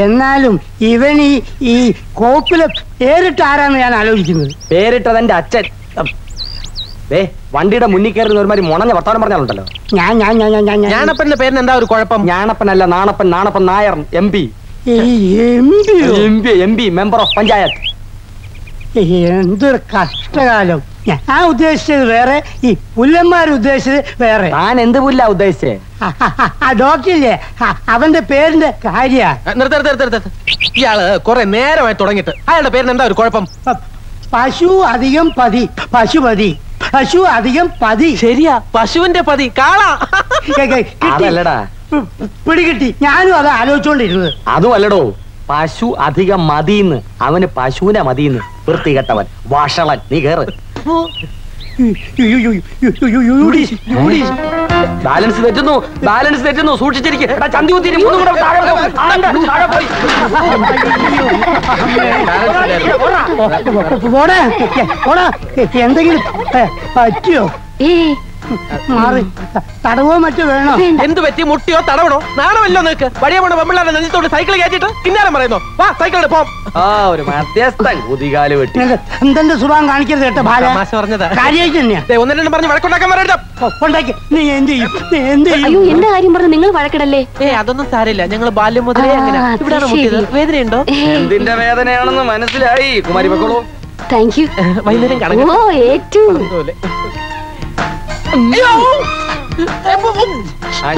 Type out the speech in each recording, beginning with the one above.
എന്നാലും ഇവൻ ഈ കോപ്പിലെ പേരിട്ട് ആരാന്ന് ഞാൻ ആലോചിക്കുന്നത്. പേരിട്ടതെന്റെ അച്ഛൻ. വണ്ടിയുടെ മുന്നിൽ കയറുന്ന ഒരുമാതിരി മുണഞ്ഞ വർത്താനം പറഞ്ഞാലുണ്ടല്ലോ. ഞാണപ്പന്റെ പേരിന് എന്താ ഒരു കുഴപ്പം? ഞാണപ്പനല്ല, Nanappan. Nanappan Nair, MP. Member of panchayat. എന്തൊരു കഷ്ടകാലം. ഞാൻ ഉദ്ദേശിച്ചത് വേറെ, ഈ പുല്ലന്മാർ ഉദ്ദേശിച്ചത് വേറെ. ഞാൻ എന്ത് പുല്ല ഉദ്ദേശിച്ചേ? ഡോക്ടറില്ലേ, അവന്റെ പേരിന്റെ കാര്യ. ഇയാള് കൊറേ നേരമായി തുടങ്ങിട്ട് അയാളുടെ പേരിന് എന്താ ഒരു കുഴപ്പം? പശു അധികം പതി, പശുപതി. പശു അധികം പതി. ശരിയാ, പശുവിന്റെ പതി. കാള. അതല്ലടാ, പിടികിട്ടി. ഞാനും അത് ആലോചിച്ചോണ്ടിരുന്നത്. അതും അല്ലടോ, പശു അധികം മതിന്ന്. അവന് പശുവിനെ മതിന്ന്. വൃത്തികെട്ടവൻ, വഷളൻ. നീ കേറ്. ബാലൻസ് തെറ്റുന്നു, ബാലൻസ് തെറ്റുന്നു. സൂക്ഷിച്ചിരിക്കും. എന്തെങ്കിലും പറ്റിയോ? മാറി തടവോ മറ്റോ വേണോ? എന്ത് പറ്റി? മുട്ടിയോ തടവണോ? നാണമല്ലോ നിനക്ക്? വഴിയ പോണ പെമ്പിള്ളാരെ നെഞ്ചത്തോട് സൈക്കിൾ കയറ്റിട്ട് കിന്നാരം പറയുന്നു. വാ സൈക്കിളിൽ പോം. ഒരു മധ്യസ്ഥൻ കുതികാല് വെട്ടി. എന്തെന്റെ സുഖം കാണിക്കരുത് കേട്ടോ ബാല. പറഞ്ഞതാ കാര്യമായിട്ട് തന്നെയാ. ഒന്ന് രണ്ടും പറഞ്ഞ് വഴക്കുണ്ടാക്കാൻ വരരുത്. നീ എന്ത് ചെയ്യും? എന്റെ കാര്യം പറഞ്ഞ് നിങ്ങൾ വഴക്കിടല്ലേ? അതൊന്നും സാരില്ല. ഞങ്ങൾ ബാല്യം മുതലേ അങ്ങനെ. ഇവിടെയാണ് മുട്ടിയത്. വേദനയുണ്ടോ? എന്തിന്റെ വേദനയാണെന്ന് മനസ്സിലായി. കുമാരി വെക്കോളൂ. Thank you. വൈകുന്നേരം കാണാം.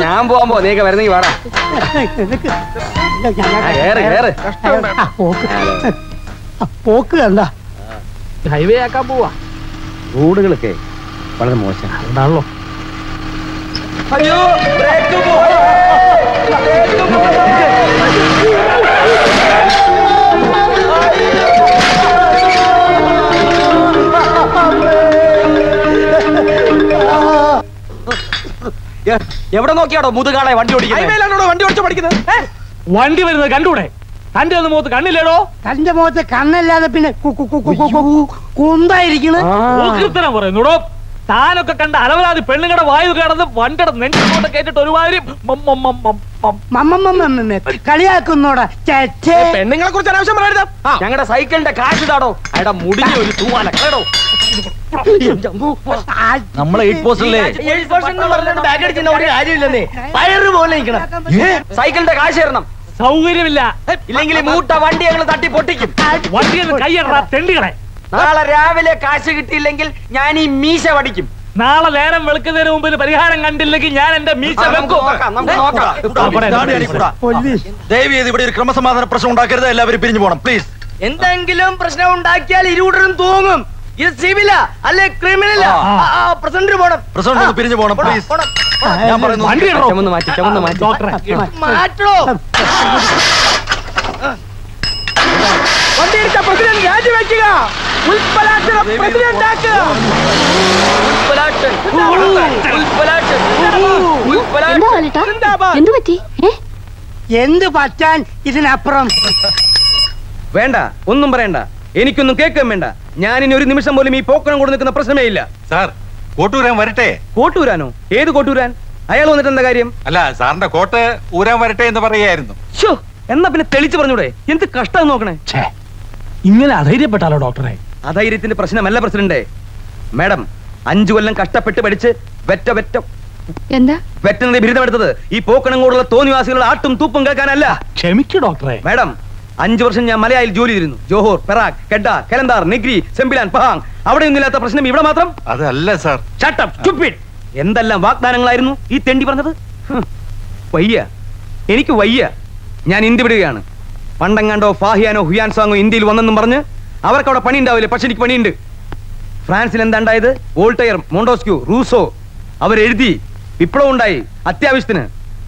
ഞാൻ പോകുമ്പോ നീക്കെ വരുന്നെങ്കി വേടാ. പോക്ക് കണ്ട ഹൈവേ ആക്കാൻ പോവാ. റോഡുകളൊക്കെ വളരെ മോശമാണല്ലോ. അയ്യോ, എവിടെ നോക്കിയാടോ മുതുകാളെ വണ്ടി ഓടിക്കുന്നത്? വണ്ടി ഓടിച്ചു പഠിക്കുന്നത്. വണ്ടി വരുന്നത് കണ്ടൂടെ? തന്റെ ഒന്ന് മുഖത്ത് കണ്ണില്ലേടോ? തന്റെ മുഖത്ത് കണ്ണല്ലാതെ പിന്നെ കുന്തായിരിക്കണ പറയുന്നുടോ. താനൊക്കെ കണ്ട അലവലാതി പെണ്ണുങ്ങളുടെ വായു കിടന്ന് വണ്ടിയുടെ നെഞ്ചോട്ട് കേട്ടിട്ട് ഒരുമാതിരി കളിയാക്കുന്നോടാ. പെണ്ണുങ്ങളെ കുറിച്ച് അനാവശ്യം പറയരുത്. ഞങ്ങളുടെ സൈക്കിളിന്റെ കാശ് താടോ. അയാളുടെ മുടിഞ്ഞ ഒരു തൂവാല കേടോ. നമ്മളെ സൈക്കിളിന്റെ കാശ് തരണം. സൗകര്യമില്ല. ഇല്ലെങ്കിൽ മൂട്ട വണ്ടി ഞങ്ങൾ തട്ടി പൊട്ടിക്കും. വണ്ടി കൈയ്യടാ തെണ്ടികളെ. നാളെ രാവിലെ കാശ് കിട്ടിയില്ലെങ്കിൽ ഞാൻ ഈ മീശ വടിക്കും. നാളെ നേരം വെളുക്കുന്നതിന് മുമ്പിൽ പരിഹാരം കണ്ടില്ലെങ്കിൽ ഞാൻ എന്റെ മീശ വെക്കും. ദയവേത് ഇവിടെ ഒരു ക്രമസമാധാന പ്രശ്നം ഉണ്ടാക്കരുത്. എല്ലാവരും പിരിഞ്ഞു പോകണം പ്ലീസ്. എന്തെങ്കിലും പ്രശ്നം ഉണ്ടാക്കിയാൽ ഇരുകൂട്ടരും തൂങ്ങും. ഇത് സിവിലാ അല്ലെ ക്രിമിനലാ? പ്രസിഡന്റ് പോണം. പ്രസിഡന്റ് പിരിഞ്ഞു പോകണം പ്ലീസ്. ഞാൻ പറയുന്നു മാറ്റോ. വണ്ടി എടുത്ത പ്രസിഡന്റ് രാജിവെക്കുക. എന്ത് പറ്റാൻ ഇതിനപ്പുറം? വേണ്ട, ഒന്നും പറയണ്ട. എനിക്കൊന്നും കേൾക്കാൻ വേണ്ട. ഞാൻ ഇനി ഒരു നിമിഷം പോലും ഈ പോക്കണം കൊണ്ട് നിൽക്കുന്ന പ്രശ്നമേ ഇല്ല. സാർ, കോട്ടൂരാൻ വരട്ടെ. കോട്ടൂരാനോ? ഏത് കോട്ടൂരാൻ? അയാൾ വന്നിട്ട് എന്താ കാര്യം? അല്ല, സാറിന്റെ കോട്ട് ഊരാൻ വരട്ടെ എന്ന് പറയായിരുന്നു. എന്നാ പിന്നെ തെളിച്ചു പറഞ്ഞൂടെ? എന്ത് കഷ്ടം നോക്കണേ. ഇങ്ങനെ അധൈര്യപ്പെട്ടാലോ ഡോക്ടറെ? അധൈര്യത്തിന്റെ പ്രശ്നമല്ല പ്രസിഡന്റ്. മാഡം 5 കൊല്ലം കഷ്ടപ്പെട്ട് പഠിച്ച് വെറ്ററിനറി ബിരുദമെടുത്തത് ഈ പോക്കണങ്കോടുള്ള തോന്നിവാസികളുടെ ആട്ടും തൂപ്പും കേൾക്കാനല്ല. ക്ഷമിക്കൂ ഡോക്ടറെ. മാഡം, 5 വർഷം ഞാൻ മലയായിൽ ജോലി ചെയ്തിരുന്നു. Johor, Perak, Kedah, Kelantan, Negeri, Sembilan, Pahang. അവിടെ ഒന്നുമില്ലാത്ത പ്രശ്നം ഇവിടെ മാത്രം. അതല്ല സാർ. Shut up, stupid. എന്തെല്ലാം വാഗ്ദാനങ്ങളായിരുന്നു ഈ തെണ്ടി പറഞ്ഞത്. വയ്യ, എനിക്ക് വയ്യ. ഞാൻ ഇന്ത്യ വിടുകയാണ്. പണ്ടെങ്ങാണ്ടോ ഫാഹിയാനോ ഹുയാൻസാങ്ങോ ഇന്ത്യയിൽ വന്നെന്നും പറഞ്ഞ് അവർക്ക് അവിടെ പണി ഉണ്ടാവില്ലേ? പക്ഷെ എനിക്ക് പണിയുണ്ട്. ഫ്രാൻസിൽ എന്താ ഉണ്ടായത്? വോൾട്ടയർ, മോണ്ടോസ്ക്യൂ, റൂസോ അവരെഴുതി. വിപ്ലവം ഉണ്ടായി അത്യാവശ്യത്തിന്.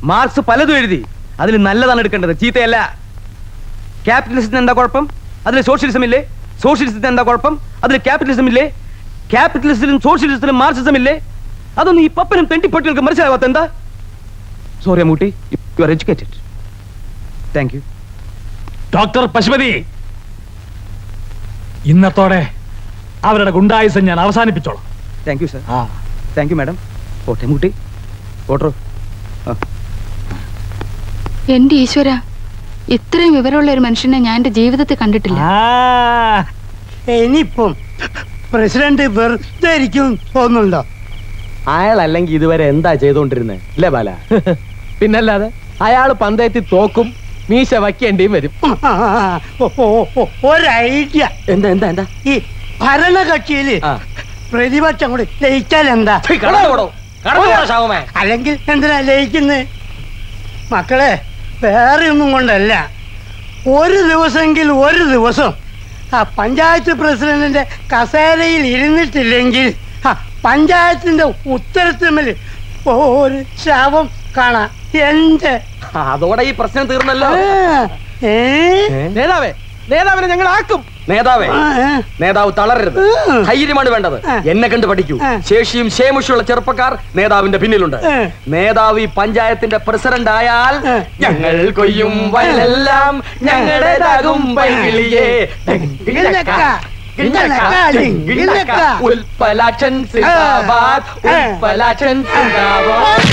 മാർക്സ് പലതും എഴുതി. അതിൽ നല്ലതാണ് എടുക്കേണ്ടത്, ചീത്തയല്ല. ക്യാപിറ്റലിസത്തിന് എന്താ കുഴപ്പം? അതിൽ സോഷ്യലിസം ഇല്ലേ? സോഷ്യലിസത്തിന് എന്താ കുഴപ്പം? അതിൽ ക്യാപിറ്റലിസം ഇല്ലേ? ക്യാപിറ്റലിസത്തിലും സോഷ്യലിസത്തിലും മാർക്സിസം ഇല്ലേ? അതൊന്നും ഈ പപ്പനും തെണ്ടിപ്പൊട്ടികൾക്ക് മനസ്സിലാവാത്ത എന്താ? Sorry Ammootty, you are educated. Thank you. Doctor Pashupati, ഇന്നത്തോടെ അവരുടെ ഗുണ്ടായുസം ഞാൻ അവസാനിപ്പിച്ചോളാം. Thank you sir. Thank you madam. ഓട്ടെ മുട്ടി, ഓട്ടോ. എന്റെ ഈശ്വര, ഇത്രയും വിവരമുള്ള ഒരു മനുഷ്യനെ ഞാൻ എന്റെ ജീവിതത്തിൽ കണ്ടിട്ടില്ല. ഇനിയിപ്പം പ്രസിഡന്റ് വെറുതെ ഇരിക്കും തോന്നുന്നുണ്ടോ? അയാളല്ലെങ്കിൽ ഇതുവരെ എന്താ ചെയ്തോണ്ടിരുന്നേ അല്ലേ ബാല? പിന്നല്ലാതെ അയാള് പന്തയത്തിൽ തോക്കും, മീശ വയ്ക്കേണ്ടിയും വരും. ഒരു ഐഡിയ. എന്താ എന്താ എന്താ ഈ ഭരണകക്ഷിയില് പ്രതിപക്ഷം കൂടി ലയിച്ചാൽ എന്താ? അല്ലെങ്കിൽ എന്തിനാ ലയിക്കുന്നത്? മക്കളെ, വേറെ ഒന്നും കൊണ്ടല്ല. ഒരു ദിവസം ആ പഞ്ചായത്ത് പ്രസിഡന്റിന്റെ കസേരയിൽ ഇരുന്നിട്ടില്ലെങ്കിൽ പഞ്ചായത്തിന്റെ ഉത്തരത്തിന്മേൽ ഒരു ശാപം കാണാം. എന്റെ അതോടെ ഈ പ്രശ്നം തീർന്നല്ലോ. നേതാവിനെ ഞങ്ങൾ ആക്കും. നേതാവ് തളരരുത്, ധൈര്യമാണ് വേണ്ടത്. എന്നെ കണ്ട് പഠിക്കൂ. ശേഷിയും ശേമുഷുള്ള ചെറുപ്പക്കാർ നേതാവിന്റെ പിന്നിലുണ്ട്. നേതാവ് ഈ പഞ്ചായത്തിന്റെ പ്രസിഡന്റ് ആയാൽ ഞങ്ങൾ കൊയ്യും വയലെല്ലാം ഞങ്ങളുടേതാകും പൈകിളിയേ. ഉൽപ്പലാക്ഷൻ സിന്ദാബാദ്, ഉൽപ്പലാക്ഷൻ സിന്ദാബാദ്.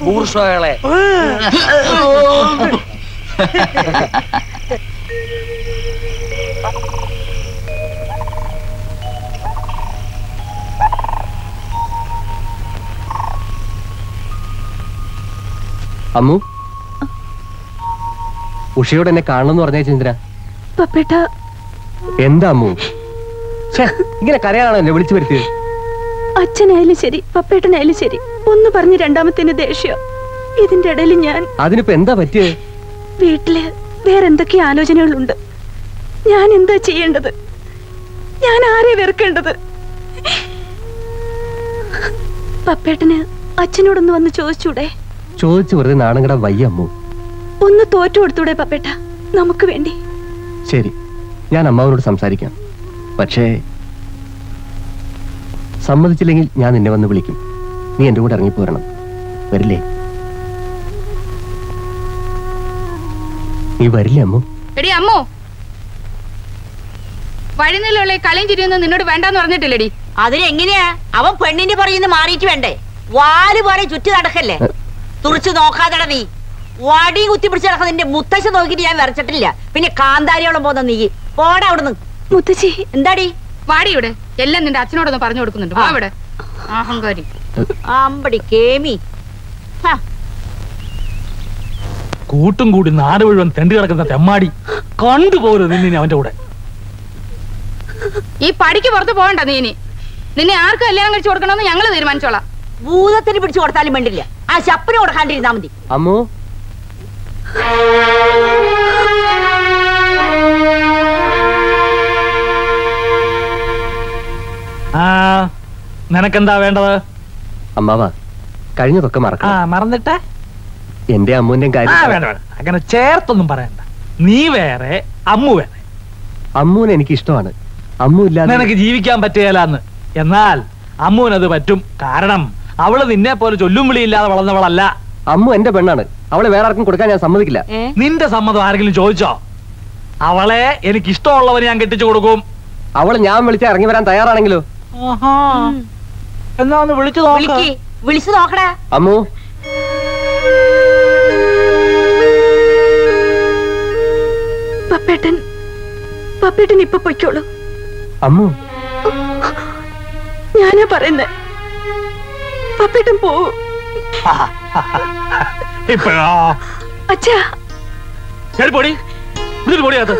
ബൂർഷ്വാകളെ അമ്മു, ഉഷയോട് എന്നെ കാണണമെന്ന് പറഞ്ഞേ ചന്ദ്ര. പപ്പേട്ട, എന്താ അമ്മു? ഇങ്ങനെ കരയാണോ എന്നെ വിളിച്ചു വരുത്തിയത്? അച്ഛനായാലും ശരി പപ്പേട്ടനായാലും ശരി ഒന്ന് പറഞ്ഞ് രണ്ടാമത്തേന് ദേഷ്യം. ഇതിന്റെ ഇടയിൽ ഞാൻ അതിനിപ്പോ എന്താ പറ്റിയത്? വീട്ടില് വേറെന്തൊക്കെ ആലോചനകളുണ്ട്. ഞാൻ എന്താ ചെയ്യേണ്ടത്? ഞാൻ ആരെ വെറുക്കേണ്ടത്? പപ്പേട്ടന് അച്ഛനോടൊന്ന് വന്ന് ചോദിച്ചൂടെ? ചോദിച്ചു വെറുതെ നാണങ്ങട വയ്യ അമ്മു. ഒന്ന് തോറ്റു കൊടുത്തൂടെ പപ്പേട്ട, നമുക്ക് വേണ്ടി? ശരി, ഞാൻ അമ്മാവനോട് സംസാരിക്കാം. പക്ഷേ സമ്മതിച്ചില്ലെങ്കിൽ ഞാൻ നിന്നെ വന്ന് വിളിക്കും. നീ എന്റെ കൂടെ ഇറങ്ങിപ്പോരണം. വരില്ലേ? നീ വരില്ലേ അമ്മു? എടി അമ്മോ, വഴിനിലുള്ള കളിയും ചിരിയൊന്നും നിന്നോട് വേണ്ടെന്ന് പറഞ്ഞിട്ടില്ലടി. അതിനെങ്ങനെയാ? അവൻ പെണ്ണിന്റെ പറയുന്ന മാറിയിട്ട് വേണ്ടേ? വാല് പോലെ ചുറ്റി നടക്കല്ലേ? തുറച്ചു നോക്കാതട നീ. വടി കുത്തിപ്പിടിച്ച് നടക്കുന്ന നിന്റെ മുത്തശ്ശ നോക്കിട്ട് ഞാൻ വരച്ചിട്ടില്ല. പിന്നെ കാന്താരിയോളം പോകുന്ന നീ പോടാ അവിടുന്ന്. മുത്തശ്ശി എന്താടി? വാടിയുടെ എല്ലാം നിന്റെ അച്ഛനോടൊന്ന് പറഞ്ഞു കൊടുക്കുന്നുണ്ട്. അവിടെ അഹങ്കാരി അമ്പടി കേമി. കൂട്ടും കൂടി നാട് മുഴുവൻ തെണ്ടി കിടക്കുന്ന തെമ്മാടി കണ്ടുപോലും നിന്നെ അവന്റെ കൂടെ. ഈ പടിക്ക് പുറത്ത് പോകണ്ട നീ. ഇനി നിന്നെ ആർക്ക് കല്യാണം കഴിച്ചു കൊടുക്കണമെന്ന് ഞങ്ങള് തീരുമാനിച്ചോളാം. ഭൂതത്തിന് പിടിച്ചു കൊടുത്താലും വേണ്ടില്ല, ആ ശപ്പിന് കൊടുക്കാണ്ടിരുന്നാ മതി. അമ്മു ആ നിനക്കെന്താ വേണ്ടത്? അമ്മാവാ കഴിഞ്ഞതൊക്കെ ആ മറക്കണം. മറന്നിട്ടെ. എന്റെ അമ്മുവിന്റെയും ആ കാര്യം വേണ്ട വേണ്ട, അങ്ങനെ ചേർത്തൊന്നും പറയണ്ട. നീ വേറെ, അമ്മു വേറെ. അമ്മുവിനെ എനിക്ക് ഇഷ്ടമാണ്. അമ്മു ഇല്ലാതെ നിനക്ക് ജീവിക്കാൻ പറ്റുകയില്ലെന്ന്. എന്നാൽ അമ്മുവിനത് പറ്റും. കാരണം അവള് നിന്നെ പോലെ ചൊല്ലും വിളിയില്ലാതെ വളർന്നവളല്ല. അമ്മു എന്റെ പെണ്ണാണ്. അവളെ വേറെ ആർക്കും കൊടുക്കാൻ ഞാൻ സമ്മതിക്കില്ല. നിന്റെ സമ്മതം ആരെങ്കിലും ചോദിച്ചോ? അവളെ എനിക്ക് ഇഷ്ടമുള്ളവന് ഞാൻ കെട്ടിച്ചു കൊടുക്കും. അവള് ഞാൻ വിളിച്ച ഇറങ്ങി വരാൻ തയ്യാറാണെങ്കിലോ? എന്നാ ഒന്ന് വിളിച്ചു വിളിക്ക്, വിളിച്ചു നോക്കടാ. അമ്മു പപ്പേട്ടൻ ഇപ്പൊ പൊയ്ക്കോളൂ. അമ്മു ഞാനാ പറയുന്നേ, പപ്പേട്ടൻ പോവൂ. ഇപ്പഴോ? അച്ഛാ പൊടി പൊടിയാത്ത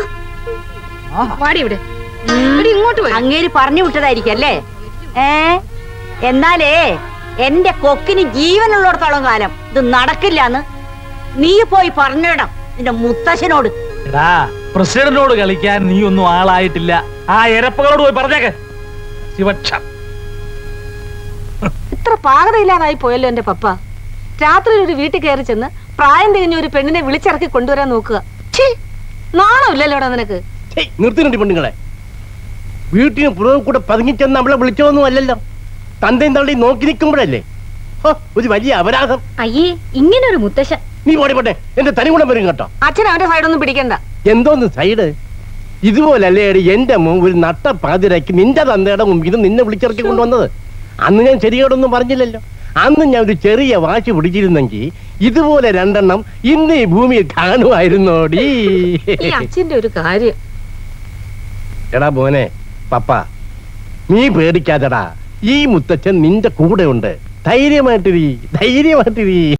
വാടി ഇവിടെ. ഇവിടെ ഇങ്ങോട്ട് വരും. അങ്ങേര് പറഞ്ഞു വിട്ടതായിരിക്കും അല്ലേ? എന്നാലേ എന്റെ കൊക്കിന് ജീവനുള്ളിടത്തോളം കാലം ഇത് നടക്കില്ലാന്ന് നീ പോയി പറഞ്ഞിടണം നിന്റെ മുത്തശ്ശനോട്. എടാ, പ്രസിഡന്റിനോട് കളിക്കാൻ നീ ഒന്നും ആളായിട്ടില്ല. ആ എരപ്പകളോട് പോയി പറഞ്ഞേക്ക്. ശിവക്ഷം. ഇത്ര പാകതയില്ലാതായി പോയല്ലോ എന്റെ പപ്പ. രാത്രി ഒരു വീട്ടിൽ കയറി ചെന്ന് പ്രായം തികഞ്ഞ ഒരു പെണ്ണിനെ വിളിച്ചിറക്കി കൊണ്ടുവരാൻ നോക്കുക. നാണമില്ലല്ലോടാ നിനക്ക്. നിർത്തിനുണ്ട് പെണ്ണുങ്ങളെ. വീട്ടിന് പുറകെ കൂടെ പതുങ്ങിച്ചെന്ന് നമ്മളെ വിളിച്ചോന്നും അല്ലല്ലോ. തന്തയും തള്ളി നോക്കി നിൽക്കുമ്പോഴല്ലേ ഒരു വലിയ അപരാധം. അയ്യേ, ഇങ്ങനെ ഒരു മുത്തശ്ശൻ. നീ പോട്ടെ, എന്റെ തനി ഗുണം വരും കേട്ടോ. അച്ഛൻ അവന്റെ സൈഡൊന്നും പിടിക്കണ്ട. എന്തോന്ന് സൈഡ്? ഇതുപോലല്ലേ എന്റെ ഒരു നട്ട പാതിരാക്കി നിന്റെ തന്തയുടെ മുമ്പിൽ നിന്നെ വിളിച്ചിറക്കി കൊണ്ടുവന്നത്. അന്ന് ഞാൻ ശരിയോടൊന്നും പറഞ്ഞില്ലല്ലോ. അന്ന് ഞാൻ ഒരു ചെറിയ വാശി പിടിച്ചിരുന്നെങ്കിൽ ഇതുപോലെ രണ്ടെണ്ണം ഇന്ന് ഈ ഭൂമിയിൽ കാണുമായിരുന്നോടി. ഈ അച്ഛന്റെ ഒരു കാര്യം. എടാ മോനെ, പപ്പ നീ പേടിക്കാതെടാ. ഈ മുത്തച്ഛൻ നിന്റെ കൂടെ ഉണ്ട്. ധൈര്യമായിട്ടിരി.